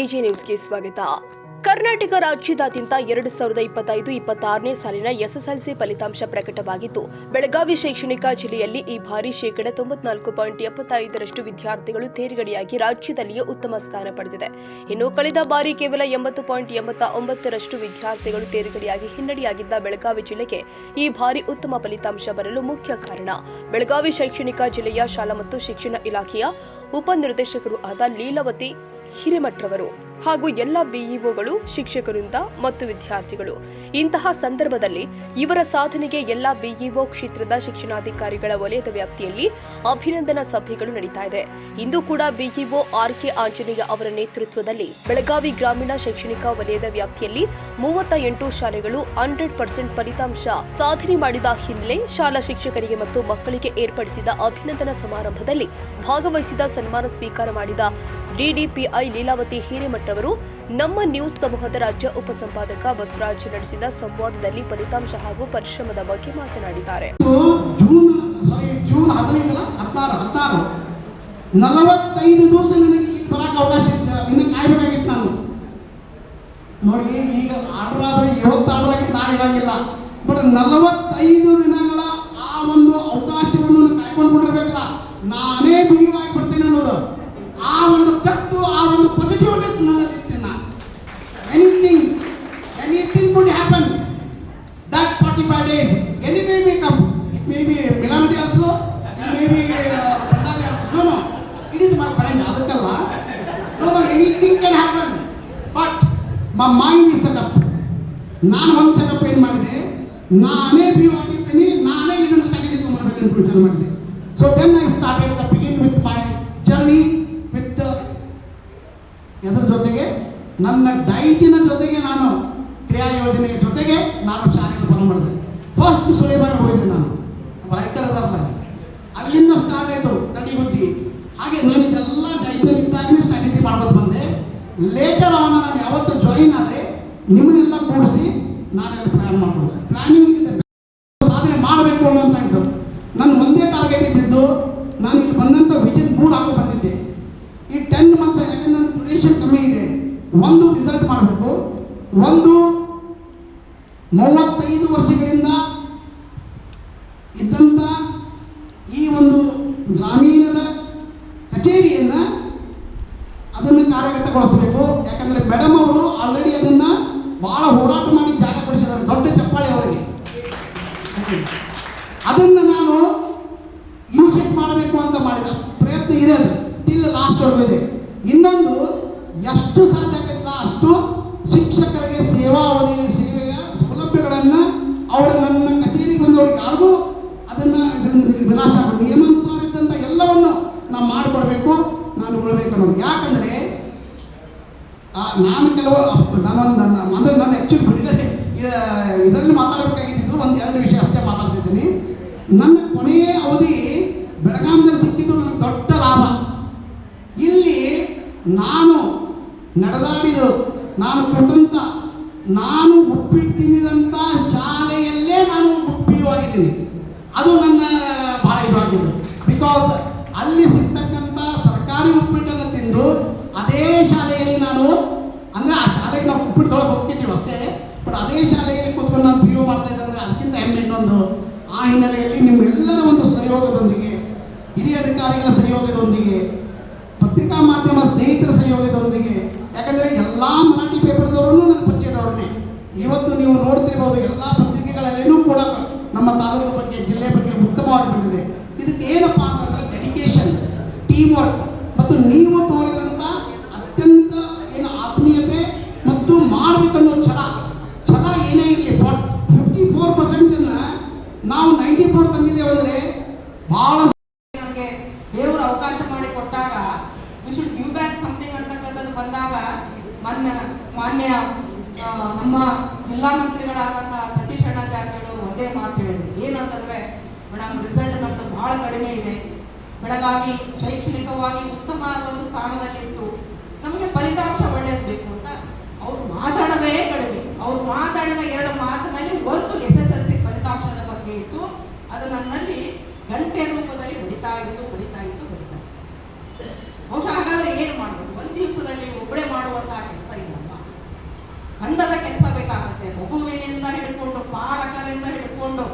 AJ ನ್ಯೂಸ್ಗೆ ಸ್ವಾಗತ. ಕರ್ನಾಟಕ ರಾಜ್ಯದಾದ್ಯಂತ 2025-26ನೇ ಸಾಲಿನ ಎಸ್ಎಸ್ಎಲ್ಸಿ ಫಲಿತಾಂಶ ಪ್ರಕಟವಾಗಿದ್ದು, ಬೆಳಗಾವಿ ಶೈಕ್ಷಣಿಕ ಜಿಲ್ಲೆಯಲ್ಲಿ ಈ ಬಾರಿ 94.75% ವಿದ್ಯಾರ್ಥಿಗಳು ತೇರ್ಗಡೆಯಾಗಿ ರಾಜ್ಯದಲ್ಲಿಯೇ ಉತ್ತಮ ಸ್ಥಾನ ಪಡೆದಿದೆ. ಇನ್ನು ಕಳೆದ ಬಾರಿ ಕೇವಲ 80.89% ವಿದ್ಯಾರ್ಥಿಗಳು ತೇರ್ಗಡೆಯಾಗಿ ಹಿನ್ನಡೆಯಾಗಿದ್ದ ಬೆಳಗಾವಿ ಜಿಲ್ಲೆಗೆ ಈ ಬಾರಿ ಉತ್ತಮ ಫಲಿತಾಂಶ ಬರಲು ಮುಖ್ಯ ಕಾರಣ ಬೆಳಗಾವಿ ಶೈಕ್ಷಣಿಕ ಜಿಲ್ಲೆಯ ಶಾಲಾ ಮತ್ತು ಶಿಕ್ಷಣ ಇಲಾಖೆಯ ಉಪನಿರ್ದೇಶಕರು ಆದ ಲೀಲಾವತಿ ಹಿರೇಮಠರವರು ಹಾಗೂ ಎಲ್ಲ ಬಿಇಒಗಳು, ಶಿಕ್ಷಕರಿಂದ ಮತ್ತು ವಿದ್ಯಾರ್ಥಿಗಳು. ಇಂತಹ ಸಂದರ್ಭದಲ್ಲಿ ಇವರ ಸಾಧನೆಗೆ ಎಲ್ಲ ಬಿಇಒ ಕ್ಷೇತ್ರದ ಶಿಕ್ಷಣಾಧಿಕಾರಿಗಳ ವಲಯದ ವ್ಯಾಪ್ತಿಯಲ್ಲಿ ಅಭಿನಂದನಾ ಸಭೆಗಳು ನಡೀತಾ ಇದೆ. ಇಂದು ಕೂಡ ಬಿಇಒ ಆರ್ಕೆ ಆಂಜನೇಯ ಅವರ ನೇತೃತ್ವದಲ್ಲಿ ಬೆಳಗಾವಿ ಗ್ರಾಮೀಣ ಶೈಕ್ಷಣಿಕ ವಲಯದ ವ್ಯಾಪ್ತಿಯಲ್ಲಿ 38 ಶಾಲೆಗಳು 100% ಫಲಿತಾಂಶ ಸಾಧನೆ ಮಾಡಿದ ಹಿನ್ನೆಲೆ ಶಾಲಾ ಶಿಕ್ಷಕರಿಗೆ ಮತ್ತು ಮಕ್ಕಳಿಗೆ ಏರ್ಪಡಿಸಿದ ಅಭಿನಂದನಾ ಸಮಾರಂಭದಲ್ಲಿ ಭಾಗವಹಿಸಿದ ಸನ್ಮಾನ ಸ್ವೀಕಾರ ಮಾಡಿದ ಡಿಡಿಪಿಐ ಲೀಲಾವತಿ ಹಿರೇಮಠರವರು ನಮ್ಮ ನ್ಯೂಸ್ ಸಮೂಹದ ರಾಜ್ಯ ಉಪಸಂಪಾದಕ ಬಸವರಾಜ್ ನಡೆಸಿದ ಸಂವಾದದಲ್ಲಿ ಫಲಿತಾಂಶ ಹಾಗೂ ಪರಿಶ್ರಮದ ಬಗ್ಗೆ ಮಾತನಾಡಿದ್ದಾರೆ. ಜೂನ್ 45 ದಿವಸ ನನಗೆ ಇಲ್ಲಿ ಬರಕ್ಕೆ ಅವಕಾಶ ಇತ್ತು. ಇನ್ನು ಕಾಯ್ಬೇಕಾಗಿತ್ತು ನಾನು. ನೋಡಿ, ಈಗ ಆರ್ಡರ್ ಆದ್ರೆ 70 ಆರ್ಡರ್ ಆಗಿತ್ತು, ನಾನು ಇರಂಗಿಲ್ಲ. ಬಟ್ 45 ದಿನಗಳ ಆ ಒಂದು ಅವಕಾಶವನ್ನು ಕಾಯ್ಕೊಂಡು ಬಿಟ್ಟಿರ್ಬೇಕಲ್ಲ, ನಾನೇ ಬಿಗಿವಾಗಿ ಬರ್ತೇನೆ ಅನ್ನೋದು ಆ ಒಂದು ಕತ್ತು, ಆ ಒಂದು ಪಾಸಿಟಿವ್ನೆಸ್ ನನ್ನಲ್ಲಿ ಇತ್ತು. ನಾನು anything could happen that 45 days. Anyway may come. It may be Milanadi also, it may be Pandali also. No, it is my friend. ಅದಕ್ಕಲ್ಲ. No, anything can happen. But my mind is set up. ನಾನು ಒಂದು setup ಏನು ಮಾಡಿದೆ, ನಾನೇ view ಆಗಿರ್ತೀನಿ, ನಾನೇ ಇದನ್ನು strategy ತಗೊಂಡ್ಬರ್ಬೇಕು ಅಂತ plan ಮಾಡಿದೆ. So then I started to begin with my journey with ಅದರ ಜೊತೆಗೆ ನನ್ನ ಡೈಟಿನ ಜೊತೆಗೆ ನಾನು ಕ್ರಿಯಾ ಯೋಜನೆಯ ಜೊತೆಗೆ ನಾನು ಶಾಲೆಗೆ ಫಾಲೋ ಮಾಡಿದೆ. ಫಸ್ಟ್ ಸುಲೇಬಾಗ ಹೋಗಿದ್ದೆ ನಾನು, ರೈತರದಾರಲ್ಲ, ಅಲ್ಲಿಂದ ಸ್ಟಾರ್ಟ್ ಆಯಿತು ತಡಿ ಬುದ್ಧಿ. ಹಾಗೆ ನಾನು ಇದೆಲ್ಲ ಡೈಟಲ್ಲಿ ಇದ್ದಾಗಲೇ ಸ್ಟ್ರಾಟಜಿ ಮಾಡ್ಬೋದು ಬಂದೆ. ಲೇಟರ್ ಅವನ ನಾನು ಯಾವತ್ತು ಜಾಯಿನ್ ಆದೆ, ನಿಮ್ಮನ್ನೆಲ್ಲ ಕೂಡಿಸಿ ನಾನೆಲ್ಲ ಪ್ಲ್ಯಾನ್ ಮಾಡ್ಬೋದು. ಪ್ಲ್ಯಾನಿಂಗ್ ಸಾಧನೆ ಮಾಡಬೇಕು ಅನ್ನೋಂತ ಇದ್ದು ನನ್ನ ಒಂದೇ ಟಾರ್ಗೆಟ್ ಇದ್ದಿದ್ದು, ನಾನು ಇಲ್ಲಿ ಬಂದಂಥ ವಿಷನ್ ಮೂಡ್ ಹಾಕೋ ಬಂದಿದ್ದೆ. ಈ 10 ಮಂತ್ಸ್ ಯಾಕಂದ್ರೆ ಡ್ಯೂರೇಷನ್ ಕಮ್ಮಿ ಇದೆ, ಒಂದು ರಿಸಲ್ಟ್ ಮಾಡಬೇಕು, ಒಂದು 35 ವರ್ಷಗಳಿಂದ ಇದ್ದಂಥ ಈ ಒಂದು ಗ್ರಾಮೀಣದ ಕಚೇರಿಯನ್ನು ಅದನ್ನು ಕಾರ್ಯಗತಗೊಳಿಸಬೇಕು. ಯಾಕಂದರೆ ಮೇಡಮ್ ಅವರು ಆಲ್ರೆಡಿ ಅದನ್ನು ಭಾಳ ಹೋರಾಟ ಮಾಡಿ ಜಾಗ ಕೊಡಿಸಿದ್ದಾರೆ, ದೊಡ್ಡ ಚಪ್ಪಾಳೆ ಅವರಿಗೆ. ಅದನ್ನು ನಾನು ಇನಿಷಿಯೇಟ್ ಮಾಡಬೇಕು ಅಂತ ಮಾಡಿದ ಪ್ರಯತ್ನ ಇದೆ, ಅದು ಟಿಲ್ ಲಾಸ್ಟ್ ವರ್ಗು ಇದೆ. ಇನ್ನೊಂದು ಎಷ್ಟು ಸಾಧ್ಯ ಆಗುತ್ತಲ್ಲ ಅಷ್ಟು ಶಿಕ್ಷಕರಿಗೆ ಸೇವೆಯ ಸೌಲಭ್ಯಗಳನ್ನು ಅವರು ನನ್ನ ಕಚೇರಿಗೆ ಬಂದವ್ರಿಗೆ ಯಾರಿಗೂ ಅದನ್ನು ವಿನಾಶ ನಿಯಮಾನುಸಾರ ಇದ್ದಂಥ ಎಲ್ಲವನ್ನು ನಾವು ಮಾಡಿಕೊಡ್ಬೇಕು, ನಾನು ಉಳಬೇಕು ಅನ್ನೋದು. ಯಾಕಂದರೆ ನಾನು ನಾನು ಆ್ಯಕ್ಚುಲಿ ಬಿಡುಗಡೆ ಇದರಲ್ಲಿ ಮಾತಾಡಬೇಕಾಗಿದ್ದು 1-2 ವಿಷಯ ಅಷ್ಟೇ ಮಾತಾಡ್ತಿದ್ದೀನಿ. ನನ್ನ ಕೊನೆಯ ಅವಧಿ ಬೆಳಗಾವಿಯಲ್ಲಿ ಸಿಕ್ಕಿದ್ದು ನನಗೆ ದೊಡ್ಡ ಲಾಭ. ಇಲ್ಲಿ ನಾನು ನಡೆದಾಡಿದ್ದು, ನಾನು ಕೊಟ್ಟಂಥ, ನಾನು ಉಪ್ಪಿಟ್ಟು ತಿಂದಿದಂಥ ಶಾಲೆಯಲ್ಲೇ ನಾನು ಉಪ್ಪಿಯೂ ಆಗಿದ್ದೀನಿ. ಅದು ನನ್ನ ಭಾಳ ಇದಾಗಿದ್ದು. ಬಿಕಾಸ್ ಅಲ್ಲಿ ಸಿಗ್ತಕ್ಕಂಥ ಸರ್ಕಾರಿ ಉಪ್ಪಿಟ್ಟನ್ನು ತಿಂದು ಅದೇ ಶಾಲೆಯಲ್ಲಿ ನಾನು, ಅಂದರೆ ಆ ಶಾಲೆಗೆ ನಾವು ಉಪ್ಪಿಟ್ಟು ತೊಗೊಳಕ್ಕೆ ಹೋಗ್ತಿದ್ದೀವಿ ಅಷ್ಟೇ, ಬಟ್ ಅದೇ ಶಾಲೆಯಲ್ಲಿ ಕೂತ್ಕೊಂಡು ನಾನು ಪಿ ಯು ಮಾಡ್ತಾ ಇದ್ದೆ. ಅಂದರೆ ಅದಕ್ಕಿಂತ ಹೆಮ್ಮೆ ಇನ್ನೊಂದು. ಆ ಹಿನ್ನೆಲೆಯಲ್ಲಿ ನಿಮ್ಮೆಲ್ಲರ ಒಂದು ಸಹಯೋಗದೊಂದಿಗೆ, ಹಿರಿಯ ಅಧಿಕಾರಿಗಳ ಸಹಯೋಗದೊಂದಿಗೆ, ಪತ್ರಿಕಾ ಮಾಧ್ಯಮ ಸ್ನೇಹಿತರ ಸಹಯೋಗದೊಂದಿಗೆ, ಯಾಕಂದರೆ ಎಲ್ಲ ಮರಾಠಿ ಪೇಪರ್ದವರನ್ನು ನನ್ನ ಪರಿಚಯದವ್ರನ್ನೇ. ಇವತ್ತು ನೀವು ನೋಡ್ತಿರ್ಬೋದು, ಎಲ್ಲ ಪತ್ರಿಕೆಗಳಲ್ಲೇನೂ ಕೂಡ ನಮ್ಮ ತಾಲೂಕು ಬಗ್ಗೆ, ಜಿಲ್ಲೆ ಬಗ್ಗೆ ಉತ್ತಮವಾಗಿ ಬಂದಿದೆ. ಇದಕ್ಕೆ ಏನಪ್ಪ ಅಂತಂದರೆ ಡೆಡಿಕೇಶನ್, ಟೀಮ್ ವರ್ಕ್ ಮತ್ತು ನೀವು ತೋರಿದಂಥ ಅತ್ಯಂತ ಏನು ಆತ್ಮೀಯತೆ ಮತ್ತು ಮಾಡಬೇಕನ್ನೋ ಛಲ ಏನೇ ಇರಲಿ. 54% ನಾವು 94 ತಂದಿದ್ದೇವೆ ಅಂದರೆ ಭಾಳ. ನನಗೆ ದೇವರು ಅವಕಾಶ ಮಾಡಿ ಕೊಟ್ಟಾಗ we should give back something ಅಂತಕ್ಕಂಥದ್ದು ಬಂದಾಗ ಮಾನ್ಯ ನಮ್ಮ ಜಿಲ್ಲಾ ಮಂತ್ರಿಗಳಾದಂತಹ ಸತೀಶ್ ಅಣ್ಣ ಜಾರಕಿಹೊಳಿ ಅವರು ಒಂದೇ ಮಾತು ಹೇಳಿದ್ರು. ಏನಂತಂದ್ರೆ, ಮೇಡಮ್ ರಿಸಲ್ಟ್ ನಮ್ಮದು ಬಹಳ ಕಡಿಮೆ ಇದೆ, ಬೆಳಗಾವಿ ಶೈಕ್ಷಣಿಕವಾಗಿ ಉತ್ತಮ ಒಂದು ಸ್ಥಾನದಲ್ಲಿತ್ತು, ನಮಗೆ ಫಲಿತಾಂಶ ಒಳ್ಳೆಯದು ಬೇಕು ಅಂತ ಅವರು ಮಾತಾಡೋದೇ ಕಡಿಮೆ. ಅವರು ಮಾತಾಡಿದ 2 ಮಾತಿನಲ್ಲಿ ಒಂದು SSLC ಫಲಿತಾಂಶದ ಬಗ್ಗೆ ಇತ್ತು. ಅದು ನನ್ನಲ್ಲಿ ಗಂಟೆ ರೂಪದಲ್ಲಿ ಬಡಿತಾ ಇತ್ತು. ಬಹುಶಃ ಹಾಗಾದ್ರೆ ಏನು ಮಾಡಬೇಕು? ಒಂದು ದಿವಸದಲ್ಲಿ ಒಬ್ಬಳೇ ಮಾಡುವಂತಹ ವೃಂದದ ಕೆಲಸ ಬೇಕಾಗುತ್ತೆ. ಮಗುವಿನಿಂದ ಹಿಡ್ಕೊಂಡು, ಪಾಲಕರಿಂದ ಹಿಡ್ಕೊಂಡು,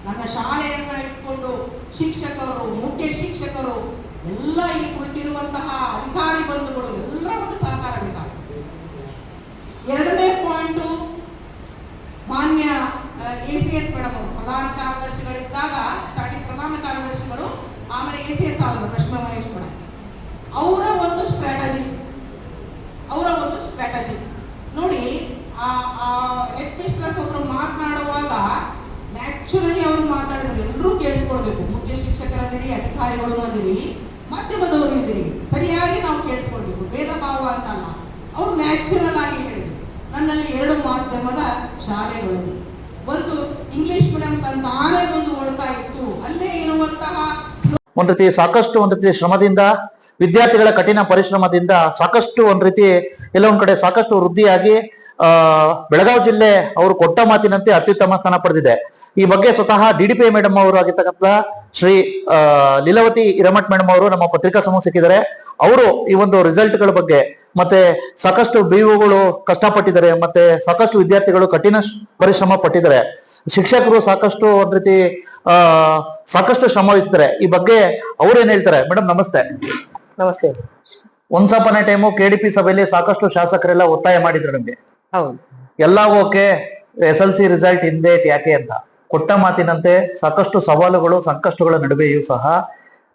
ನನ್ನ ಶಾಲೆಯನ್ನ ಹಿಡ್ಕೊಂಡು, ಶಿಕ್ಷಕರು, ಮುಖ್ಯ ಶಿಕ್ಷಕರು ಎಲ್ಲ ಇಲ್ಲಿ ಕುಳಿತಿರುವಂತಹ ಅಧಿಕಾರಿ ಬಂಧುಗಳು ಎಲ್ಲರ ಒಂದು ಸಹಕಾರ ಬೇಕಾಗುತ್ತೆ. ಎರಡನೇ ಪಾಯಿಂಟು, ಮಾನ್ಯ ACS ಮೇಡಮ್ ಅವರು ಪ್ರಧಾನ ಕಾರ್ಯದರ್ಶಿಗಳಿದ್ದಾಗ ಸ್ಟಾರ್ಟಿಂಗ್ ಪ್ರಧಾನ ಕಾರ್ಯದರ್ಶಿಗಳು, ಆಮೇಲೆ ACS ಆದರು ರಶ್ಮಿ ಮಹೇಶ್ ಮೇಡಮ್. ಅವರ ಒಂದು ಸ್ಟ್ರಾಟಜಿ ನೋಡಿ, ಹೆಡ್ ಮಿಸ್ಟ್ರೆಸ್ ಒಬ್ರು ಮಾತನಾಡುವಾಗ ನ್ಯಾಚುರಲಿ ಅವರು ಮಾತಾಡಿದ್ರು, ಎಲ್ಲರೂ ಕೇಳಿಸ್ಕೊಳ್ಬೇಕು. ಮುಖ್ಯ ಶಿಕ್ಷಕರದಿರಿ, ಅಧಿಕಾರಿಗಳು ಅದಿರಿ, ಮಾಧ್ಯಮದವರು ಇದ್ದೀರಿ, ಸರಿಯಾಗಿ ನಾವು ಕೇಳಿಸ್ಕೊಳ್ಬೇಕು, ಭೇದ ಭಾವ ಅಂತಲ್ಲ. ಅವರು ನ್ಯಾಚುರಲ್ ಆಗಿ ಹೇಳಿದ್ರು, ನನ್ನಲ್ಲಿ 2 ಮಾಧ್ಯಮದ ಶಾಲೆಗಳು, ಒಂದು ಇಂಗ್ಲಿಷ್ ಮೀಡಿಯಂ ತಂತಾನೇ ಒಂದು ಓಡ್ತಾ ಇತ್ತು, ಅಲ್ಲೇ ಇರುವಂತಹ ಒಂದ್ ರೀತಿ ಸಾಕಷ್ಟು ಒಂದ್ ರೀತಿ ಶ್ರಮದಿಂದ, ವಿದ್ಯಾರ್ಥಿಗಳ ಕಠಿಣ ಪರಿಶ್ರಮದಿಂದ ಸಾಕಷ್ಟು ಒಂದ್ ರೀತಿ ಎಲ್ಲೊಂದ್ ಕಡೆ ಸಾಕಷ್ಟು ವೃದ್ಧಿಯಾಗಿ ಬೆಳಗಾವಿ ಜಿಲ್ಲೆ ಅವರು ಕೊಟ್ಟ ಮಾತಿನಂತೆ ಅತ್ಯುತ್ತಮ ಸ್ಥಾನ ಪಡೆದಿದೆ. ಈ ಬಗ್ಗೆ ಸ್ವತಃ DDPI ಮೇಡಮ್ ಅವರು ಆಗಿರ್ತಕ್ಕಂಥ ಶ್ರೀ ಲೀಲಾವತಿ ಹಿರೇಮಠ್ ಮೇಡಮ್ ಅವರು ನಮ್ಮ ಪತ್ರಿಕಾ ಸಮೂಹ ಸಿಕ್ಕಿದ್ದಾರೆ. ಅವರು ಈ ಒಂದು ರಿಸಲ್ಟ್ ಗಳ ಬಗ್ಗೆ, ಮತ್ತೆ ಸಾಕಷ್ಟು BOಗಳು ಕಷ್ಟಪಟ್ಟಿದ್ದಾರೆ, ಮತ್ತೆ ಸಾಕಷ್ಟು ವಿದ್ಯಾರ್ಥಿಗಳು ಕಠಿಣ ಪರಿಶ್ರಮ ಪಟ್ಟಿದ್ದಾರೆ, ಶಿಕ್ಷಕರು ಸಾಕಷ್ಟು ಒಂದ್ ರೀತಿ ಸಾಕಷ್ಟು ಶ್ರಮ ವಹಿಸಿದ್ದಾರೆ. ಈ ಬಗ್ಗೆ ಅವ್ರೇನ್ ಹೇಳ್ತಾರೆ? ಮೇಡಮ್ ನಮಸ್ತೆ. ನಮಸ್ತೆ. Once upon A time KDP ಸಭೆಯಲ್ಲಿ ಸಾಕಷ್ಟು ಶಾಸಕರೆಲ್ಲ ಒತ್ತಾಯ ಮಾಡಿದ್ರು ನಮ್ಗೆ, ಹೌದು, ಎಲ್ಲ ಓಕೆ, SLC ರಿಸಲ್ಟ್ ಹಿಂದೆ ಯಾಕೆ ಅಂತ. ಕೊಟ್ಟ ಮಾತಿನಂತೆ ಸಾಕಷ್ಟು ಸವಾಲುಗಳು, ಸಂಕಷ್ಟಗಳ ನಡುವೆಯೂ ಸಹ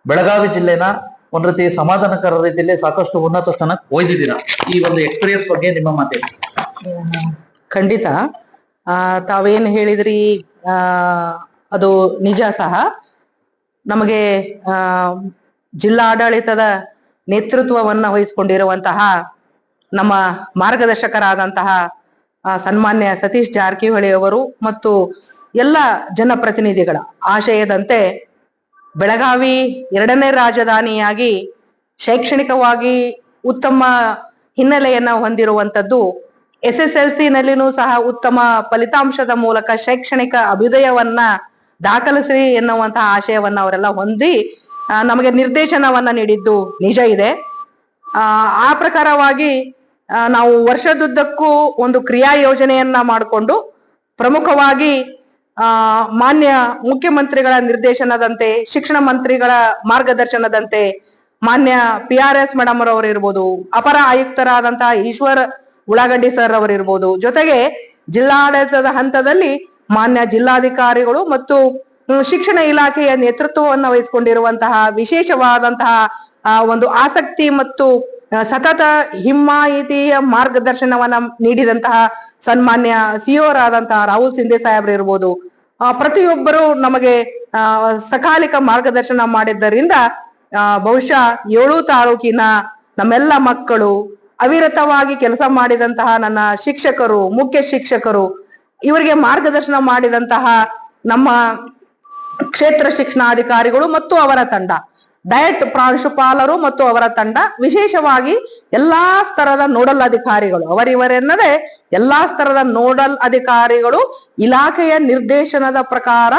ಬೆಳಗಾವಿ ಜಿಲ್ಲೆನ ಒಂದ್ ರೀತಿ ಸಮಾಧಾನಕರ ರೀತಿಯಲ್ಲಿ ಸಾಕಷ್ಟು ಉನ್ನತ ಸ್ಥಾನಕ್ಕೆ ಒಯ್ದಿದ್ದೀರಾ. ಈ ಒಂದು ಎಕ್ಸ್ಪೀರಿಯನ್ಸ್ ಬಗ್ಗೆ ನಿಮ್ಮ ಮಾತೇನು? ಖಂಡಿತ. ತಾವೇನು ಹೇಳಿದ್ರಿ ಅದು ನಿಜ ಸಹ. ನಮಗೆ ಜಿಲ್ಲಾಡಳಿತದ ನೇತೃತ್ವವನ್ನ ವಹಿಸಿಕೊಂಡಿರುವಂತಹ ನಮ್ಮ ಮಾರ್ಗದರ್ಶಕರಾದಂತಹ ಸನ್ಮಾನ್ಯ ಸತೀಶ್ ಜಾರಕಿಹೊಳಿ ಅವರು ಮತ್ತು ಎಲ್ಲ ಜನಪ್ರತಿನಿಧಿಗಳ ಆಶಯದಂತೆ ಬೆಳಗಾವಿ 2ನೇ ರಾಜಧಾನಿಯಾಗಿ ಶೈಕ್ಷಣಿಕವಾಗಿ ಉತ್ತಮ ಹಿನ್ನೆಲೆಯನ್ನ ಹೊಂದಿರುವಂತದ್ದು, SSLC ನಲ್ಲಿನೂ ಸಹ ಉತ್ತಮ ಫಲಿತಾಂಶದ ಮೂಲಕ ಶೈಕ್ಷಣಿಕ ಅಭ್ಯುದಯವನ್ನ ದಾಖಲಿಸಿ ಎನ್ನುವಂತಹ ಆಶಯವನ್ನ ಅವರೆಲ್ಲ ಹೊಂದಿ ನಮಗೆ ನಿರ್ದೇಶನವನ್ನ ನೀಡಿದ್ದು ನಿಜ ಇದೆ. ಆ ಪ್ರಕಾರವಾಗಿ ನಾವು ವರ್ಷದುದ್ದಕ್ಕೂ ಒಂದು ಕ್ರಿಯಾ ಯೋಜನೆಯನ್ನ ಮಾಡಿಕೊಂಡು, ಪ್ರಮುಖವಾಗಿ ಮಾನ್ಯ ಮುಖ್ಯಮಂತ್ರಿಗಳ ನಿರ್ದೇಶನದಂತೆ, ಶಿಕ್ಷಣ ಮಂತ್ರಿಗಳ ಮಾರ್ಗದರ್ಶನದಂತೆ, ಮಾನ್ಯ PRS ಮೇಡಮ್ ಅವರು ಇರ್ಬೋದು, ಅಪರ ಆಯುಕ್ತರಾದಂತಹ ಈಶ್ವರ್ ಉಳ್ಳಾಗಡ್ಡಿ ಸರ್ ಅವರು ಇರ್ಬೋದು, ಜೊತೆಗೆ ಜಿಲ್ಲಾಡಳಿತದ ಹಂತದಲ್ಲಿ ಮಾನ್ಯ ಜಿಲ್ಲಾಧಿಕಾರಿಗಳು ಮತ್ತು ಶಿಕ್ಷಣ ಇಲಾಖೆಯ ನೇತೃತ್ವವನ್ನ ವಹಿಸಿಕೊಂಡಿರುವಂತಹ ವಿಶೇಷವಾದಂತಹ ಒಂದು ಆಸಕ್ತಿ ಮತ್ತು ಸತತ ಹಿಮ್ಮಾಯಿತಿಯ ಮಾರ್ಗದರ್ಶನವನ್ನ ನೀಡಿದಂತಹ ಸನ್ಮಾನ್ಯ COರಾದಂತಹ ರಾಹುಲ್ ಸಿಂಧೆ ಸಾಹೇಬ್ರು ಇರ್ಬೋದು, ಪ್ರತಿಯೊಬ್ಬರು ನಮಗೆ ಸಕಾಲಿಕ ಮಾರ್ಗದರ್ಶನ ಮಾಡಿದ್ದರಿಂದ ಬಹುಶಃ 7 ತಾಲೂಕಿನ ನಮ್ಮೆಲ್ಲ ಮಕ್ಕಳು, ಅವಿರತವಾಗಿ ಕೆಲಸ ಮಾಡಿದಂತಹ ನನ್ನ ಶಿಕ್ಷಕರು, ಮುಖ್ಯ ಶಿಕ್ಷಕರು, ಇವರಿಗೆ ಮಾರ್ಗದರ್ಶನ ಮಾಡಿದಂತಹ ನಮ್ಮ ಕ್ಷೇತ್ರ ಶಿಕ್ಷಣಾಧಿಕಾರಿಗಳು ಮತ್ತು ಅವರ ತಂಡ, ಡಯಟ್ ಪ್ರಾಂಶುಪಾಲರು ಮತ್ತು ಅವರ ತಂಡ, ವಿಶೇಷವಾಗಿ ಎಲ್ಲಾ ಸ್ತರದ ನೋಡಲ್ ಅಧಿಕಾರಿಗಳು, ಅವರಿವರೆನ್ನದೇ ಎಲ್ಲಾ ಸ್ತರದ ನೋಡಲ್ ಅಧಿಕಾರಿಗಳು ಇಲಾಖೆಯ ನಿರ್ದೇಶನದ ಪ್ರಕಾರ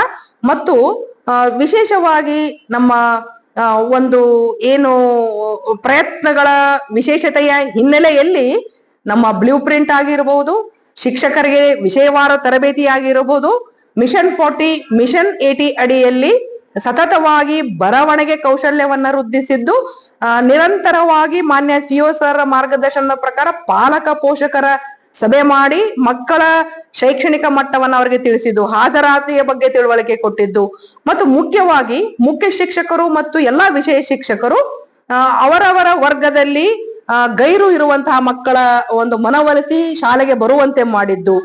ಮತ್ತು ವಿಶೇಷವಾಗಿ ನಮ್ಮ ಒಂದು ಏನು ಪ್ರಯತ್ನಗಳ ವಿಶೇಷತೆಯ ಹಿನ್ನೆಲೆಯಲ್ಲಿ ನಮ್ಮ ಬ್ಲೂ ಪ್ರಿಂಟ್ ಆಗಿರಬಹುದು, ಶಿಕ್ಷಕರಿಗೆ ವಿಷಯವಾರ ತರಬೇತಿ ಆಗಿರಬಹುದು, ಮಿಷನ್ 40, ಮಿಷನ್ 80 ಅಡಿಯಲ್ಲಿ ಸತತವಾಗಿ ಬರವಣಿಗೆ ಕೌಶಲ್ಯವನ್ನ ವೃದ್ಧಿಸಿದ್ದು, ನಿರಂತರವಾಗಿ ಮಾನ್ಯ CO ಸರ್ ಮಾರ್ಗದರ್ಶನದ ಪ್ರಕಾರ ಪಾಲಕ ಪೋಷಕರ ಸಭೆ ಮಾಡಿ ಮಕ್ಕಳ ಶೈಕ್ಷಣಿಕ ಮಟ್ಟವನ್ನ ಅವರಿಗೆ ತಿಳಿಸಿದ್ದು, ಹಾಜರಾತಿಯ ಬಗ್ಗೆ ತಿಳುವಳಿಕೆ ಕೊಟ್ಟಿದ್ದು, ಮತ್ತು ಮುಖ್ಯವಾಗಿ ಮುಖ್ಯ ಶಿಕ್ಷಕರು ಮತ್ತು ಎಲ್ಲಾ ವಿಷಯ ಶಿಕ್ಷಕರು ಅವರವರ ವರ್ಗದಲ್ಲಿ ಗೈರು ಇರುವಂತಹ ಮಕ್ಕಳ ಒಂದು ಮನವೊಲಿಸಿ ಶಾಲೆಗೆ ಬರುವಂತೆ ಮಾಡಿದ್ದು,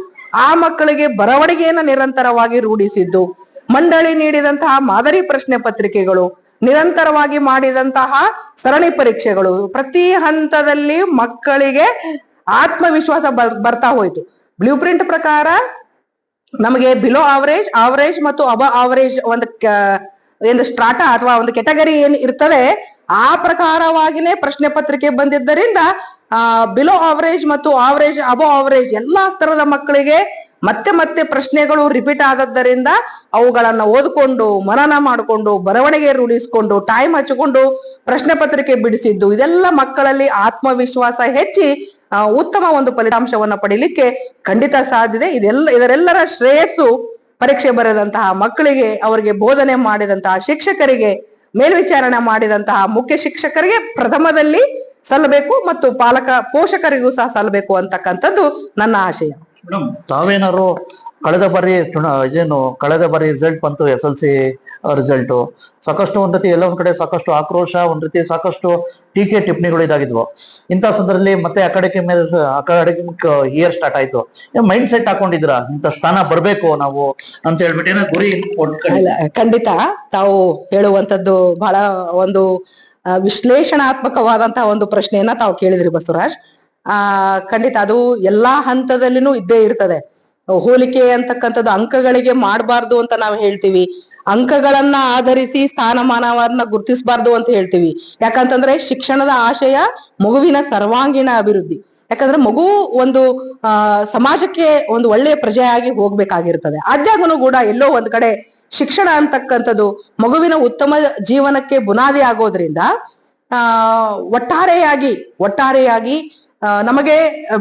ಆ ಮಕ್ಕಳಿಗೆ ಬರವಣಿಗೆಯನ್ನ ನಿರಂತರವಾಗಿ ರೂಢಿಸಿದ್ದು, ಮಂಡಳಿ ನೀಡಿದಂತಹ ಮಾದರಿ ಪ್ರಶ್ನೆ ಪತ್ರಿಕೆಗಳು, ನಿರಂತರವಾಗಿ ಮಾಡಿದಂತಹ ಸರಣಿ ಪರೀಕ್ಷೆಗಳು, ಪ್ರತಿ ಹಂತದಲ್ಲಿ ಮಕ್ಕಳಿಗೆ ಆತ್ಮವಿಶ್ವಾಸ ಬರ್ತಾ ಹೋಯ್ತು. ಬ್ಲೂ ಪ್ರಿಂಟ್ ಪ್ರಕಾರ ನಮಗೆ ಬಿಲೋ ಆವರೇಜ್, ಆವರೇಜ್ ಮತ್ತು ಅಬ ಆವರೇಜ್ ಒಂದು ಸ್ಟ್ರಾಟಾ ಅಥವಾ ಒಂದು ಕೆಟಗರಿ ಏನ್ ಇರ್ತದೆ ಆ ಪ್ರಕಾರವಾಗಿನೇ ಪ್ರಶ್ನೆ ಪತ್ರಿಕೆ ಬಂದಿದ್ದರಿಂದ ಬಿಲೋ ಆವರೇಜ್ ಮತ್ತು ಆವರೇಜ್, ಅಬೋ ಆವರೇಜ್ ಎಲ್ಲಾ ಸ್ತರದ ಮಕ್ಕಳಿಗೆ ಮತ್ತೆ ಮತ್ತೆ ಪ್ರಶ್ನೆಗಳು ರಿಪೀಟ್ ಆದದ್ದರಿಂದ ಅವುಗಳನ್ನ ಓದ್ಕೊಂಡು ಮನನ ಮಾಡಿಕೊಂಡು ಬರವಣಿಗೆ ರೂಢಿಸಿಕೊಂಡು ಟೈಮ್ ಹಚ್ಚಿಕೊಂಡು ಪ್ರಶ್ನೆ ಪತ್ರಿಕೆ ಬಿಡಿಸಿದ್ದು, ಇದೆಲ್ಲ ಮಕ್ಕಳಲ್ಲಿ ಆತ್ಮವಿಶ್ವಾಸ ಹೆಚ್ಚಿ ಉತ್ತಮ ಒಂದು ಫಲಿತಾಂಶವನ್ನ ಪಡಿಲಿಕ್ಕೆ ಖಂಡಿತ ಸಾಧ್ಯತೆ. ಇದರೆಲ್ಲರ ಶ್ರೇಯಸ್ಸು ಪರೀಕ್ಷೆ ಬರೆದಂತಹ ಮಕ್ಕಳಿಗೆ, ಅವರಿಗೆ ಬೋಧನೆ ಮಾಡಿದಂತಹ ಶಿಕ್ಷಕರಿಗೆ, ಮೇಲ್ವಿಚಾರಣೆ ಮಾಡಿದಂತಹ ಮುಖ್ಯ ಶಿಕ್ಷಕರಿಗೆ ಪ್ರಥಮದಲ್ಲಿ ಸಲ್ಲಬೇಕು ಮತ್ತು ಪೋಷಕರಿಗೂ ಸಹ ಸಲ್ಲಬೇಕು ಅಂತಕ್ಕಂಥದ್ದು ನನ್ನ ಆಶಯ. ಮೇಡಮ್, ತಾವೇನಾದ್ರು ಕಳೆದ ಬಾರಿ ರಿಸಲ್ಟ್ ಬಂತು, SLC ರಿಸಲ್ಟ್ ಸಾಕಷ್ಟು ಒಂದ್ ರೀತಿ ಎಲ್ಲ ಒಂದ್ ಕಡೆ ಸಾಕಷ್ಟು ಆಕ್ರೋಶ, ಒಂದ್ ರೀತಿ ಸಾಕಷ್ಟು ಟೀಕೆ ಟಿಪ್ಪಣಿಗಳು ಇದಾಗಿದ್ವು. ಇಂಥ ಸಂದರ್ಭದಲ್ಲಿ ಮತ್ತೆ ಅಕಾಡೆಮಿಕ್ ಇಯರ್ ಸ್ಟಾರ್ಟ್ ಆಯ್ತು. ಮೈಂಡ್ ಸೆಟ್ ಹಾಕೊಂಡಿದ್ರ ಇಂಥ ಸ್ಥಾನ ಬರ್ಬೇಕು ನಾವು ಅಂತ ಹೇಳ್ಬಿಟ್ಟು ಏನೋ ಗುರಿ ಖಂಡಿತ ತಾವು ಹೇಳುವಂತದ್ದು ಬಹಳ ಒಂದು ವಿಶ್ಲೇಷಣಾತ್ಮಕವಾದಂತಹ ಒಂದು ಪ್ರಶ್ನೆಯನ್ನ ತಾವು ಕೇಳಿದ್ರಿ ಬಸವರಾಜ್. ಖಂಡಿತ ಅದು ಎಲ್ಲಾ ಹಂತದಲ್ಲಿನೂ ಇದ್ದೇ ಇರ್ತದೆ. ಹೋಲಿಕೆ ಅಂತಕ್ಕಂಥದ್ದು ಅಂಕಗಳಿಗೆ ಮಾಡಬಾರ್ದು ಅಂತ ನಾವು ಹೇಳ್ತೀವಿ, ಅಂಕಗಳನ್ನ ಆಧರಿಸಿ ಸ್ಥಾನಮಾನವನ್ನ ಗುರುತಿಸಬಾರ್ದು ಅಂತ ಹೇಳ್ತೀವಿ. ಯಾಕಂತಂದ್ರೆ ಶಿಕ್ಷಣದ ಆಶಯ ಮಗುವಿನ ಸರ್ವಾಂಗೀಣ ಅಭಿವೃದ್ಧಿ. ಯಾಕಂದ್ರೆ ಮಗು ಒಂದು ಸಮಾಜಕ್ಕೆ ಒಂದು ಒಳ್ಳೆಯ ಪ್ರಜೆಯಾಗಿ ಹೋಗ್ಬೇಕಾಗಿರ್ತದೆ. ಆದ್ಯಾಗೂನು ಕೂಡ ಎಲ್ಲೋ ಒಂದ್ ಕಡೆ ಶಿಕ್ಷಣ ಅಂತಕ್ಕಂಥದ್ದು ಮಗುವಿನ ಉತ್ತಮ ಜೀವನಕ್ಕೆ ಬುನಾದಿ ಆಗೋದ್ರಿಂದ ಒಟ್ಟಾರೆಯಾಗಿ ನಮಗೆ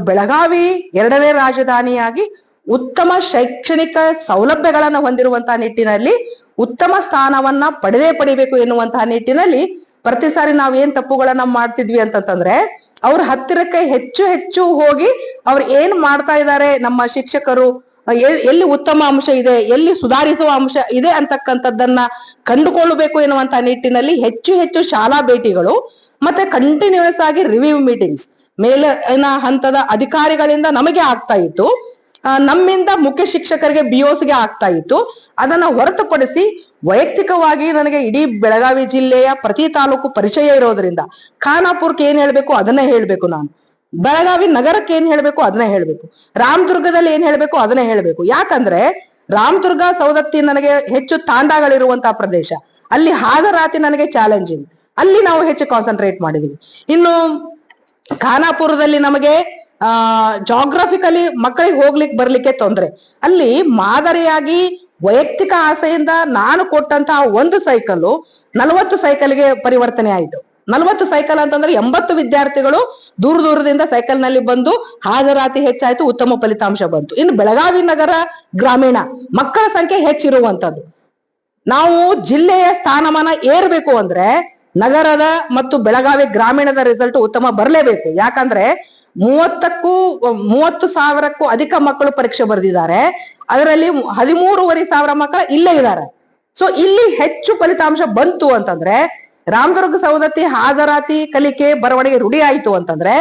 ಬೆಳಗಾವಿ 2ನೇ ರಾಜಧಾನಿಯಾಗಿ ಉತ್ತಮ ಶೈಕ್ಷಣಿಕ ಸೌಲಭ್ಯಗಳನ್ನ ಹೊಂದಿರುವಂತಹ ನಿಟ್ಟಿನಲ್ಲಿ ಉತ್ತಮ ಸ್ಥಾನವನ್ನ ಪಡಿಬೇಕು ಎನ್ನುವಂತಹ ನಿಟ್ಟಿನಲ್ಲಿ ಪ್ರತಿ ಸಾರಿ ನಾವ್ ಏನ್ ತಪ್ಪುಗಳನ್ನ ಮಾಡ್ತಿದ್ವಿ ಅಂತಂದ್ರೆ, ಅವ್ರ ಹತ್ತಿರಕ್ಕೆ ಹೆಚ್ಚು ಹೋಗಿ ಅವ್ರು ಏನ್ ಮಾಡ್ತಾ ಇದ್ದಾರೆ, ನಮ್ಮ ಶಿಕ್ಷಕರು ಎಲ್ಲಿ ಉತ್ತಮ ಅಂಶ ಇದೆ, ಎಲ್ಲಿ ಸುಧಾರಿಸುವ ಅಂಶ ಇದೆ ಅಂತಕ್ಕಂಥದ್ದನ್ನ ಕಂಡುಕೊಳ್ಳಬೇಕು ಎನ್ನುವಂತಹ ನಿಟ್ಟಿನಲ್ಲಿ ಹೆಚ್ಚು ಶಾಲಾ ಭೇಟಿಗಳು ಮತ್ತೆ ಕಂಟಿನ್ಯೂಸ್ ಆಗಿ ರಿವ್ಯೂ ಮೀಟಿಂಗ್ಸ್ ಮೇಲಿನ ಹಂತದ ಅಧಿಕಾರಿಗಳಿಂದ ನಮಗೆ ಆಗ್ತಾ ಇತ್ತು, ನಮ್ಮಿಂದ ಮುಖ್ಯ ಶಿಕ್ಷಕರಿಗೆ BOSಗೆ ಆಗ್ತಾ ಇತ್ತು. ಅದನ್ನ ಹೊರತುಪಡಿಸಿ ವೈಯಕ್ತಿಕವಾಗಿ ನನಗೆ ಇಡೀ ಬೆಳಗಾವಿ ಜಿಲ್ಲೆಯ ಪ್ರತಿ ತಾಲೂಕು ಪರಿಚಯ ಇರೋದ್ರಿಂದ ಖಾನಾಪುರಕ್ಕೆ ಏನ್ ಹೇಳ್ಬೇಕು ಅದನ್ನೇ ಹೇಳ್ಬೇಕು, ನಾನು ಬೆಳಗಾವಿ ನಗರಕ್ಕೆ ಏನ್ ಹೇಳ್ಬೇಕು ಅದನ್ನೇ ಹೇಳ್ಬೇಕು, ರಾಮದುರ್ಗದಲ್ಲಿ ಏನ್ ಹೇಳ್ಬೇಕು ಅದನ್ನೇ ಹೇಳ್ಬೇಕು. ಯಾಕಂದ್ರೆ ರಾಮದುರ್ಗ, ಸವದತ್ತಿ ನನಗೆ ಹೆಚ್ಚು ತಾಂಡಗಳಿರುವಂತಹ ಪ್ರದೇಶ, ಅಲ್ಲಿ ಹಾಜರಾತಿ ನನಗೆ ಚಾಲೆಂಜಿಂಗ್, ಅಲ್ಲಿ ನಾವು ಹೆಚ್ಚು ಕಾನ್ಸಂಟ್ರೇಟ್ ಮಾಡಿದ್ವಿ. ಇನ್ನು ಖಾನಾಪುರದಲ್ಲಿ ನಮಗೆ ಜಾಗ್ರಫಿಕಲಿ ಮಕ್ಕಳಿಗೆ ಹೋಗ್ಲಿಕ್ಕೆ ಬರ್ಲಿಕ್ಕೆ ತೊಂದರೆ. ಅಲ್ಲಿ ಮಾದರಿಯಾಗಿ ವೈಯಕ್ತಿಕ ಆಸೆಯಿಂದ ನಾನು ಕೊಟ್ಟಂತಹ ಒಂದು ಸೈಕಲ್ 40 ಸೈಕಲ್ಗೆ ಪರಿವರ್ತನೆ ಆಯಿತು. 40 ಸೈಕಲ್ ಅಂತಂದ್ರೆ 80 ವಿದ್ಯಾರ್ಥಿಗಳು ದೂರದಿಂದ ಸೈಕಲ್ ನಲ್ಲಿ ಬಂದು ಹಾಜರಾತಿ ಹೆಚ್ಚಾಯ್ತು, ಉತ್ತಮ ಫಲಿತಾಂಶ ಬಂತು. ಇನ್ನು ಬೆಳಗಾವಿ ನಗರ ಗ್ರಾಮೀಣ ಮಕ್ಕಳ ಸಂಖ್ಯೆ ಹೆಚ್ಚಿರುವಂತದ್ದು. ನಾವು ಜಿಲ್ಲೆಯ ಸ್ಥಾನಮಾನ ಏರ್ಬೇಕು ಅಂದ್ರೆ ನಗರದ ಮತ್ತು ಬೆಳಗಾವಿ ಗ್ರಾಮೀಣದ ರಿಸಲ್ಟ್ ಉತ್ತಮ ಬರಲೇಬೇಕು. ಯಾಕಂದ್ರೆ 30,000ಕ್ಕೂ ಅಧಿಕ ಮಕ್ಕಳು ಪರೀಕ್ಷೆ ಬರೆದಿದ್ದಾರೆ. ಅದರಲ್ಲಿ 13,500 ಮಕ್ಕಳು ಇಲ್ಲೇ ಇದ್ದಾರೆ. ಸೊ ಇಲ್ಲಿ ಹೆಚ್ಚು ಫಲಿತಾಂಶ ಬಂತು ಅಂತಂದ್ರೆ, ರಾಮದುರ್ಗ ಸವದತ್ತಿ ಹಾಜರಾತಿ ಕಲಿಕೆ ಬರವಣಿಗೆ ರೂಢಿ ಆಯ್ತು ಅಂತಂದ್ರೆ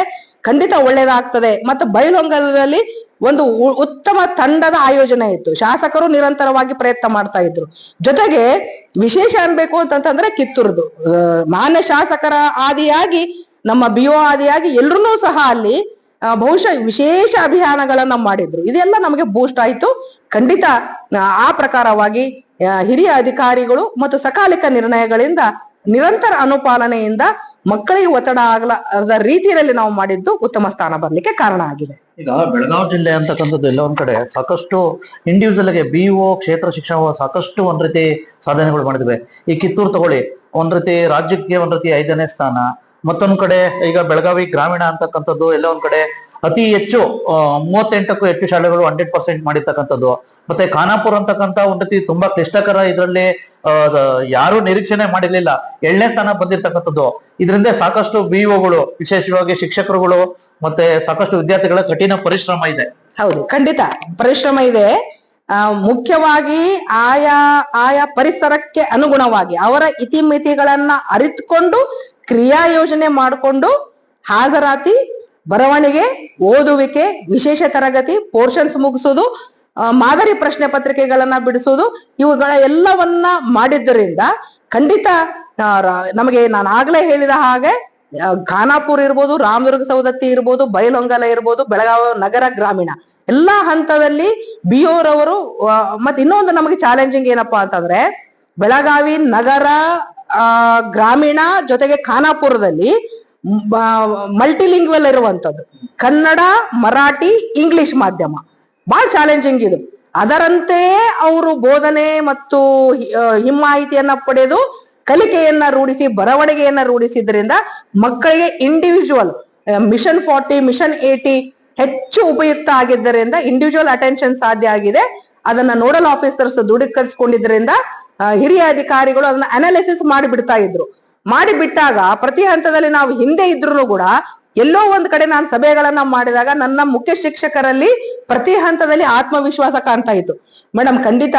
ಖಂಡಿತ ಒಳ್ಳೇದಾಗ್ತದೆ. ಮತ್ತೆ ಬೈಲಹೊಂಗಲದಲ್ಲಿ ಒಂದು ಉತ್ತಮ ತಂಡದ ಆಯೋಜನೆ ಇತ್ತು, ಶಾಸಕರು ನಿರಂತರವಾಗಿ ಪ್ರಯತ್ನ ಮಾಡ್ತಾ ಇದ್ರು. ಜೊತೆಗೆ ವಿಶೇಷ ಅನ್ಬೇಕು ಅಂತಂದ್ರೆ ಕಿತ್ತೂರ್ದು ಮಾನ್ಯ ಶಾಸಕರ ಆದಿಯಾಗಿ ನಮ್ಮ BO ಆದಿಯಾಗಿ ಎಲ್ರೂ ಸಹ ಅಲ್ಲಿ ಬಹುಶಃ ವಿಶೇಷ ಅಭಿಯಾನಗಳನ್ನ ಮಾಡಿದ್ರು. ಇದೆಲ್ಲ ನಮಗೆ ಬೂಸ್ಟ್ ಆಯ್ತು. ಖಂಡಿತ ಆ ಪ್ರಕಾರವಾಗಿ ಹಿರಿಯ ಅಧಿಕಾರಿಗಳು ಮತ್ತು ಸಕಾಲಿಕ ನಿರ್ಣಯಗಳಿಂದ ನಿರಂತರ ಅನುಪಾಲನೆಯಿಂದ ಮಕ್ಕಳಿಗೆ ಒತ್ತಡ ಆಗದ ರೀತಿಯಲ್ಲಿ ನಾವು ಮಾಡಿದ್ದು ಉತ್ತಮ ಸ್ಥಾನ ಬರ್ಲಿಕ್ಕೆ ಕಾರಣ ಆಗಿದೆ. ಈಗ ಬೆಳಗಾವಿ ಜಿಲ್ಲೆ ಅಂತಕ್ಕಂಥದ್ದು ಎಲ್ಲ ಒಂದ್ ಕಡೆ ಸಾಕಷ್ಟು ಇಂಡಿವಿಜುವಲ್ಗೆ BO ಕ್ಷೇತ್ರ ಶಿಕ್ಷಣ ಸಾಕಷ್ಟು ಒಂದ್ ರೀತಿ ಸಾಧನೆಗಳು ಮಾಡಿದ್ವಿ. ಈ ಕಿತ್ತೂರು ತಗೊಳ್ಳಿ, ಒಂದ್ ರೀತಿ ರಾಜ್ಯಕ್ಕೆ ಒಂದ್ ರೀತಿ 5ನೇ ಸ್ಥಾನ. ಮತ್ತೊಂದ್ ಕಡೆ ಈಗ ಬೆಳಗಾವಿ ಗ್ರಾಮೀಣ ಅಂತಕ್ಕಂಥದ್ದು ಎಲ್ಲ ಒಂದ್ ಕಡೆ ಅತಿ ಹೆಚ್ಚು 38ಕ್ಕೂ ಹೆಚ್ಚು ಶಾಲೆಗಳು 100% ಮಾಡಿರ್ತಕ್ಕಂಥದ್ದು. ಮತ್ತೆ ಖಾನಾಪುರ ಅಂತಕ್ಕಂಥ ಒಂದ್ ರೀತಿ ತುಂಬಾ ಕ್ಲಿಷ್ಟಕರ, ಇದರಲ್ಲಿ ಯಾರು ನಿರೀಕ್ಷಣೆ ಮಾಡಿರ್ಲಿಲ್ಲ 7ನೇ ಸ್ಥಾನ ಬಂದಿರ್ತಕ್ಕಂಥದ್ದು. ಇದರಿಂದ ಸಾಕಷ್ಟು BOಗಳು, ವಿಶೇಷವಾಗಿ ಶಿಕ್ಷಕರುಗಳು ಮತ್ತೆ ಸಾಕಷ್ಟು ವಿದ್ಯಾರ್ಥಿಗಳ ಕಠಿಣ ಪರಿಶ್ರಮ ಇದೆ. ಹೌದು, ಖಂಡಿತ ಪರಿಶ್ರಮ ಇದೆ. ಮುಖ್ಯವಾಗಿ ಆಯಾ ಪರಿಸರಕ್ಕೆ ಅನುಗುಣವಾಗಿ ಅವರ ಇತಿಮಿತಿಗಳನ್ನ ಅರಿತುಕೊಂಡು ಕ್ರಿಯಾ ಯೋಜನೆ ಮಾಡಿಕೊಂಡು ಹಾಜರಾತಿ, ಬರವಣಿಗೆ, ಓದುವಿಕೆ, ವಿಶೇಷ ತರಗತಿ, ಪೋರ್ಷನ್ಸ್ ಮುಗಿಸೋದು, ಮಾದರಿ ಪ್ರಶ್ನೆ ಪತ್ರಿಕೆಗಳನ್ನ ಬಿಡಿಸೋದು, ಇವುಗಳ ಎಲ್ಲವನ್ನ ಮಾಡಿದ್ದರಿಂದ ಖಂಡಿತ ನಮಗೆ ನಾನು ಆಗ್ಲೇ ಹೇಳಿದ ಹಾಗೆ ಖಾನಾಪುರ ಇರ್ಬೋದು, ರಾಮದುರ್ಗ ಸವದತ್ತಿ ಇರ್ಬೋದು, ಬೈಲಹೊಂಗಲ ಇರ್ಬೋದು, ಬೆಳಗಾವಿ ನಗರ ಗ್ರಾಮೀಣ ಎಲ್ಲಾ ಹಂತದಲ್ಲಿ BO ರವರು. ಮತ್ತೆ ಇನ್ನೊಂದು ನಮಗೆ ಚಾಲೆಂಜಿಂಗ್ ಏನಪ್ಪಾ ಅಂತಂದ್ರೆ, ಬೆಳಗಾವಿ ನಗರ ಗ್ರಾಮೀಣ ಜೊತೆಗೆ ಖಾನಾಪುರದಲ್ಲಿ ಮಲ್ಟಿಲಿಂಗ್ವಲ್ ಇರುವಂತದ್ದು ಕನ್ನಡ, ಮರಾಠಿ, ಇಂಗ್ಲಿಷ್ ಮಾಧ್ಯಮ ಬಹಳ ಚಾಲೆಂಜಿಂಗ್ ಇದು. ಅದರಂತೆಯೇ ಅವರು ಬೋಧನೆ ಮತ್ತು ಹಿಮ್ಮಾಹಿತಿಯನ್ನ ಪಡೆದು ಕಲಿಕೆಯನ್ನ ರೂಢಿಸಿ, ಬರವಣಿಗೆಯನ್ನ ರೂಢಿಸಿದ್ರಿಂದ ಮಕ್ಕಳಿಗೆ ಇಂಡಿವಿಜುವಲ್ ಮಿಷನ್ 40 ಮಿಷನ್ 80 ಹೆಚ್ಚು ಉಪಯುಕ್ತ ಆಗಿದ್ದರಿಂದ ಇಂಡಿವಿಜುವಲ್ ಅಟೆನ್ಷನ್ ಸಾಧ್ಯ ಆಗಿದೆ. ಅದನ್ನ ನೋಡಲ್ ಆಫೀಸರ್ಸ್ ದೃಢೀಕರಿಸಿಕೊಂಡಿದ್ದರಿಂದ ಹಿರಿಯ ಅಧಿಕಾರಿಗಳು ಅದನ್ನ ಅನಾಲಿಸಿಸ್ ಮಾಡಿ ಬಿಡ್ತಾ ಇದ್ರು. ಮಾಡಿ ಬಿಟ್ಟಾಗ ಪ್ರತಿ ಹಂತದಲ್ಲಿ ನಾವು ಹಿಂದೆ ಇದ್ರು ಕೂಡ ಎಲ್ಲೋ ಒಂದ್ ಕಡೆ ನಾನು ಸಭೆಗಳನ್ನ ಮಾಡಿದಾಗ ನನ್ನ ಮುಖ್ಯ ಶಿಕ್ಷಕರಲ್ಲಿ ಪ್ರತಿ ಹಂತದಲ್ಲಿ ಆತ್ಮವಿಶ್ವಾಸ ಕಾಣ್ತಾ ಇತ್ತು. ಮೇಡಮ್, ಖಂಡಿತ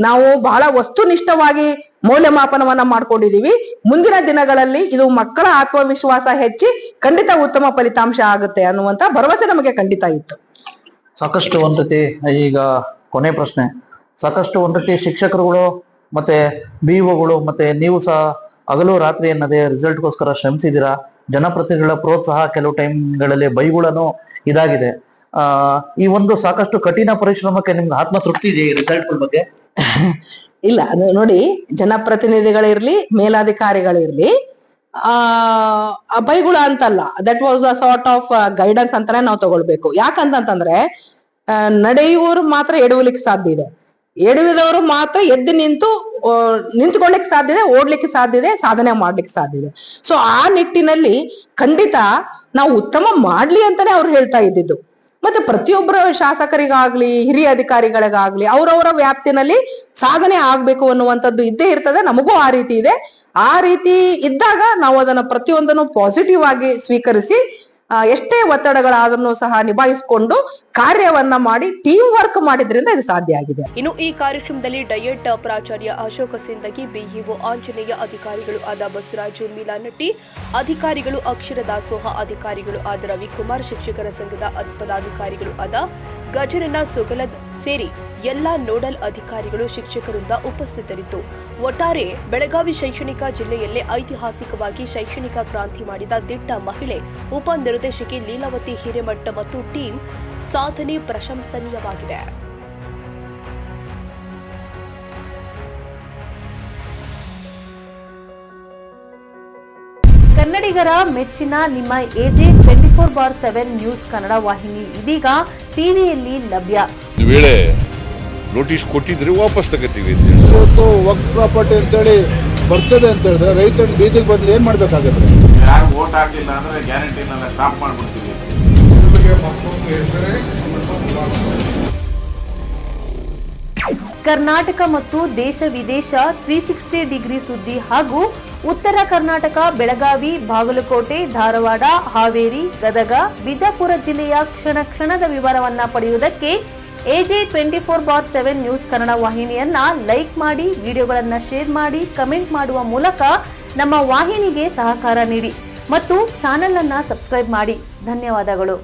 ನಾವು ಬಹಳ ವಸ್ತುನಿಷ್ಠವಾಗಿ ಮೌಲ್ಯಮಾಪನವನ್ನ ಮಾಡ್ಕೊಂಡಿದೀವಿ. ಮುಂದಿನ ದಿನಗಳಲ್ಲಿ ಇದು ಮಕ್ಕಳ ಆತ್ಮವಿಶ್ವಾಸ ಹೆಚ್ಚಿ ಖಂಡಿತ ಉತ್ತಮ ಫಲಿತಾಂಶ ಆಗುತ್ತೆ ಅನ್ನುವಂತ ಭರವಸೆ ನಮಗೆ ಖಂಡಿತ ಇತ್ತು. ಸಾಕಷ್ಟು ಒಂದ್ ರೀತಿ, ಈಗ ಕೊನೆ ಪ್ರಶ್ನೆ, ಸಾಕಷ್ಟು ಒಂದ್ ರೀತಿ ಶಿಕ್ಷಕರುಗಳು ಮತ್ತೆ ಬಿಇಒಗಳು ಮತ್ತೆ ನೀವು ಸಹ ಹಗಲು ರಾತ್ರಿ ಎನ್ನದೆ ರಿಸಲ್ಟ್ಗೋಸ್ಕರ ಶ್ರಮಿಸಿದ್ದೀರಾ. ಜನಪ್ರತಿನಿಧಿಗಳ ಪ್ರೋತ್ಸಾಹ ಕೆಲವು ಟೈಮ್ಗಳಲ್ಲಿ ಬೈಗುಳನು ಇದಾಗಿದೆ. ಈ ಒಂದು ಸಾಕಷ್ಟು ಕಠಿಣ ಪರಿಶ್ರಮಕ್ಕೆ ನಿಮ್ಗೆ ಆತ್ಮತೃಪ್ತಿ ಇದೆ ಈ ರಿಸಲ್ಟ್ಗಳ ಬಗ್ಗೆ? ಇಲ್ಲ, ಅದು ನೋಡಿ, ಜನಪ್ರತಿನಿಧಿಗಳಿರ್ಲಿ ಮೇಲಾಧಿಕಾರಿಗಳಿರ್ಲಿ ಬೈಗುಳ ಅಂತಲ್ಲ, that was a sort of guidance ಅಂತಾನೆ ನಾವು ತಗೊಳ್ಬೇಕು. ಯಾಕಂತಂದ್ರೆ ನಡೆಯುವವರು ಮಾತ್ರ ಎಡವಲಿಕ್ಕೆ ಸಾಧ್ಯ ಇದೆ, ಎಡವಿದವರು ಮಾತ್ರ ಎದ್ದು ನಿಂತ್ಕೊಳ್ಳಿಕ್ಕೆ ಸಾಧ್ಯ ಇದೆ, ಓಡ್ಲಿಕ್ಕೆ ಸಾಧ್ಯ ಇದೆ, ಸಾಧನೆ ಮಾಡ್ಲಿಕ್ಕೆ ಸಾಧ್ಯ ಇದೆ. ಸೊ ಆ ನಿಟ್ಟಿನಲ್ಲಿ ಖಂಡಿತ ನಾವು ಉತ್ತಮ ಮಾಡ್ಲಿ ಅಂತಾನೆ ಅವ್ರು ಹೇಳ್ತಾ ಇದ್ದಿದ್ದು. ಮತ್ತೆ ಪ್ರತಿಯೊಬ್ಬರ ಶಾಸಕರಿಗಾಗ್ಲಿ ಹಿರಿಯ ಅಧಿಕಾರಿಗಳಿಗಾಗ್ಲಿ ಅವರವರ ವ್ಯಾಪ್ತಿನಲ್ಲಿ ಸಾಧನೆ ಆಗ್ಬೇಕು ಅನ್ನುವಂಥದ್ದು ಇದ್ದೇ ಇರ್ತದೆ. ನಮಗೂ ಆ ರೀತಿ ಇದೆ. ಆ ರೀತಿ ಇದ್ದಾಗ ನಾವು ಅದನ್ನ ಪ್ರತಿಯೊಂದನ್ನು ಪಾಸಿಟಿವ್ ಆಗಿ ಸ್ವೀಕರಿಸಿ ಎಷ್ಟೇ ಒತ್ತಡಗಳಾದನ್ನು ಸಹ ನಿಭಾಯಿಸಿಕೊಂಡು ಕಾರ್ಯವನ್ನ ಮಾಡಿ ಟೀಮ್ ವರ್ಕ್ ಮಾಡಿದ್ರಿಂದ ಇದು ಸಾಧ್ಯ ಆಗಿದೆ. ಇನ್ನು ಈ ಕಾರ್ಯಕ್ರಮದಲ್ಲಿ ಡಯಟ್ ಪ್ರಾಚಾರ್ಯ ಅಶೋಕ ಸಿಂದಗಿ, ಬಿಇಒ ಆಂಜನೇಯ, ಅಧಿಕಾರಿಗಳು ಆದ ಬಸವರಾಜು ಮೀಲಾನಟ್ಟಿ, ಅಧಿಕಾರಿಗಳು ಅಕ್ಷರ ದಾಸೋಹ ಅಧಿಕಾರಿಗಳು ಆದ ರವಿಕುಮಾರ್, ಶಿಕ್ಷಕರ ಸಂಘದ ಪದಾಧಿಕಾರಿಗಳು ಆದ ಗಜರನ್ನ ಸುಗಲದ್ ಸೇರಿ ಎಲ್ಲಾ ನೋಡಲ್ ಅಧಿಕಾರಿಗಳು ಶಿಕ್ಷಕರಿಂದ ಉಪಸ್ಥಿತರಿದ್ದು, ಒಟ್ಟಾರೆ ಬೆಳಗಾವಿ ಶೈಕ್ಷಣಿಕ ಜಿಲ್ಲೆಯಲ್ಲೇ ಐತಿಹಾಸಿಕವಾಗಿ ಶೈಕ್ಷಣಿಕ ಕ್ರಾಂತಿ ಮಾಡಿದ ದಿಟ್ಟ ಮಹಿಳೆ ಉಪನಿರ್ದೇಶಕಿ ಲೀಲಾವತಿ ಹಿರೇಮಠ ಮತ್ತು ಟೀಮ್ ಸಾಧನೆ ಪ್ರಶಂಸನೀಯವಾಗಿದೆ. ಕನ್ನಡಿಗರ ಮೆಚ್ಚಿನ ನಿಮ್ಮ AJ 24/7 ನ್ಯೂಸ್ ಕನ್ನಡ ವಾಹಿನಿ ಇದೀಗ ಟಿವಿಯಲ್ಲಿ ಲಭ್ಯ. ಒಂದು ವೇಳೆ ನೋಟಿಸ್ ಕೊಟ್ಟಿದ್ರೆ ವಾಪಸ್ ತಗೋತೀವಿ. ಇವತ್ತು ವಕ್ಫ್ ಪ್ರಾಪರ್ಟಿ ಅಂತೇಳಿ ಬರ್ತದೆ ಅಂತ ಹೇಳಿದ್ರೆ ರೈತರು ಬೀದಿಗೆ ಬದಲು ಏನ್ ಮಾಡ್ಬೇಕಾಗುತ್ತೆ? ಯಾರು ವೋಟ್ ಹಾಕಿಲ್ಲ ಅಂದ್ರೆ ಗ್ಯಾರಂಟಿನೆಲ್ಲ ಸ್ಟಾಪ್ ಮಾಡ್ಬಿಡ್ತೀವಿ. ಕರ್ನಾಟಕ ಮತ್ತು ದೇಶ ವಿದೇಶ 360 ಡಿಗ್ರಿ ಸುದ್ದಿ ಹಾಗೂ ಉತ್ತರ ಕರ್ನಾಟಕ, ಬೆಳಗಾವಿ, ಬಾಗಲಕೋಟೆ, ಧಾರವಾಡ, ಹಾವೇರಿ, ಗದಗ, ಬಿಜಾಪುರ ಜಿಲ್ಲೆಯ ಕ್ಷಣ ಕ್ಷಣದ ವಿವರವನ್ನ ಪಡೆಯುವುದಕ್ಕೆ AJ 24/7 ನ್ಯೂಸ್ ಕನ್ನಡ ವಾಹಿನಿಯನ್ನ ಲೈಕ್ ಮಾಡಿ, ವಿಡಿಯೋಗಳನ್ನ ಶೇರ್ ಮಾಡಿ, ಕಮೆಂಟ್ ಮಾಡುವ ಮೂಲಕ ನಮ್ಮ ವಾಹಿನಿಗೆ ಸಹಕಾರ ನೀಡಿ ಮತ್ತು ಚಾನೆಲ್ ಅನ್ನ ಸಬ್ಸ್ಕ್ರೈಬ್ ಮಾಡಿ. ಧನ್ಯವಾದಗಳು.